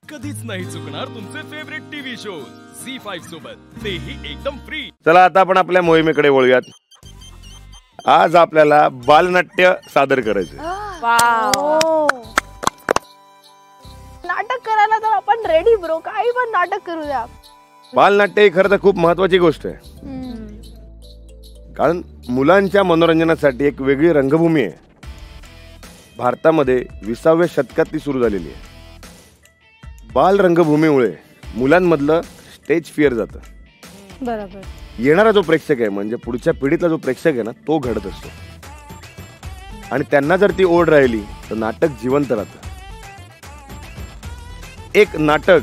कधीच नाही चुकणार तुमचे फेवरेट टीव्ही शो झी5 सोबत, तेही एकदम फ्री। चला आता आपण आपल्या मोहिमेकडे वळूयात। आज आपल्याला बालनाट्य सादर करायचे। नाटक करायला तर आपण रेडी ब्रो, काही पण नाटक करू द्या। बालनाट्य ही खरं तर खूप महत्त्वाची गोष्ट आहे, कारण मुलांच्या मनोरंजनासाठी एक वेगळी रंगभूमी आहे। भारतामध्ये 20व्या शतकात ती सुरू झालेली आहे। बाल रंगभूमीमुळे मुलांमधलं स्टेज फिअर जातं। बरोबर। येणारा जो प्रेक्षक आहे, म्हणजे पुढच्या पिढीतला जो प्रेक्षक आहे ना, तो घडत असतो आणि त्यांना जर ती ओढ राहिली तर नाटक जिवंत राहतं। एक नाटक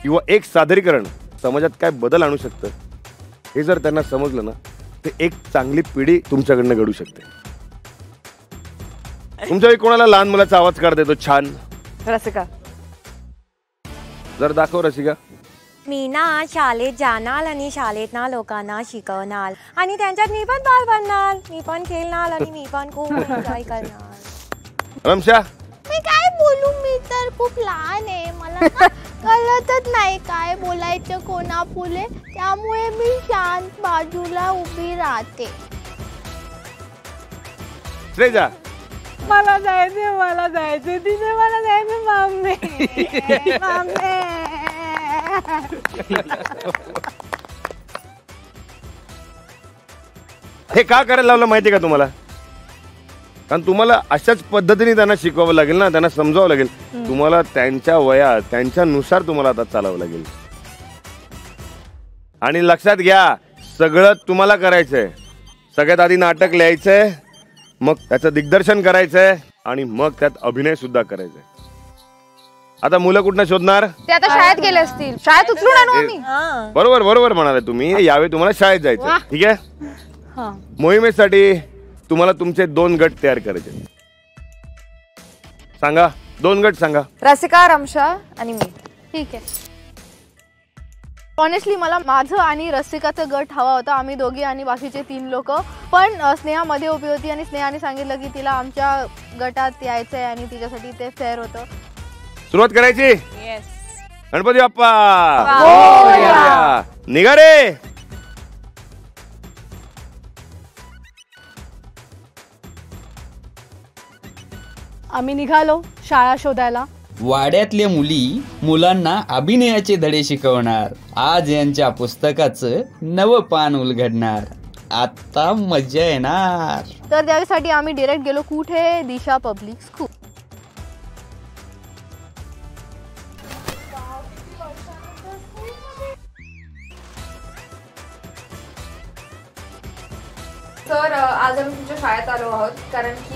किंवा एक सादरीकरण समाजात काय बदल आणू शकतं हे जर त्यांना समजलं ना, तर एक चांगली पिढी तुमच्याकडनं घडू शकते। तुमच्याकडे कोणाला लहान मुलाचा आवाज काढता येतो छान? रसिका, जर दाखव रसिका। मी ना शाळेत जाणार आणि शाळेत ना लोकांना शिकवणार आणि त्यांच्यात मी पण बाल बनणार, मी पण खेळणार आणि मी पण खूप एन्जॉय करणार। रमशा, मी काय बोलू, मी तर खूप लहान आहे, मला कळतच नाही काय बोलायचं कोणा पुढे, त्यामुळे मी शांत बाजूला उभी राहते। श्रेजा, मला जायचं तिथे, मला जायचं मम्मी मम्मी। हे का करायला लावलं माहिती का तुम्हाला? कारण तुम्हाला अशाच पद्धतीने त्यांना शिकवावं लागेल ना, त्यांना समजावं लागेल। तुम्हाला त्यांच्या वयात त्यांच्यानुसार तुम्हाला आता चालावं लागेल। आणि लक्षात घ्या, सगळं तुम्हाला करायचंय। सगळ्यात आधी नाटक लिहायचंय, मग त्याचं दिग्दर्शन करायचंय आणि मग त्यात अभिनय सुद्धा करायचंय। आता मुलं कुठनं शोधणार? ते आता शाळेत गेले असतील, शाळेत उचलून आणू आम्ही। बरोबर बरोबर म्हणाले तुम्ही, यावेळी तुम्हाला शाळेत जायचं, ठीक आहे? मोहिमेसाठी तुम्हाला तुमचे 2 गट तयार करायचे। सांगा, 2 गट सांगा। रसिका, रमशा आणि मी। ठीक आहे। ऑनेस्टली मला माझं आणि रसिकाचं गट हवा होता, आम्ही दोघी आणि बाकीचे 3 लोक, पण स्नेहा मध्ये उभी होती आणि स्नेहाने सांगितलं की तिला आमच्या गटात यायचंय आणि तिच्यासाठी ते फेअर होतं। सुरुवात करायची? येस। गणपती बाप्पा निघा रे। आम्ही निघालो शाळा शोधायला। वाड्यातल्या मुली मुलांना अभिनयाचे धडे शिकवणार। आज यांच्या पुस्तकाचं नवं पान उलगडणार। आता मजा येणार। तर त्यासाठी आम्ही डायरेक्ट गेलो कुठे? दिशा पब्लिक स्कूल। सर, आज आम्ही तुमच्या शाळेत आलो आहोत कारण की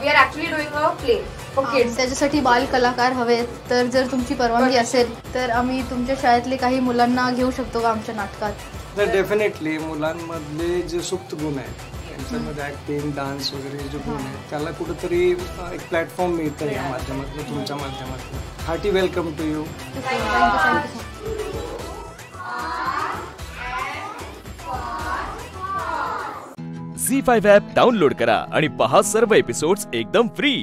we are actually doing a play for kids. त्याच्यासाठी बाल कलाकार हवेत, तर जर तुमची परवानगी असेल तर आम्ही तुमच्या शाळेतले काही मुलांना घेऊ शकतो का आमच्या नाटकात? तर डेफिनेटली मुलांमधले जे सुप्त गुण आहेत, त्यांच्यामध्ये ॲक्टिंग, डान्स वगैरे जे गुण आहेत, त्याला कुठंतरी एक प्लॅटफॉर्म मिळतं या माध्यमातून, तुमच्या माध्यमातून। Hearty welcome to you. Zee five app download करा आणि पहा सर्व एपिसोड्स एकदम फ्री।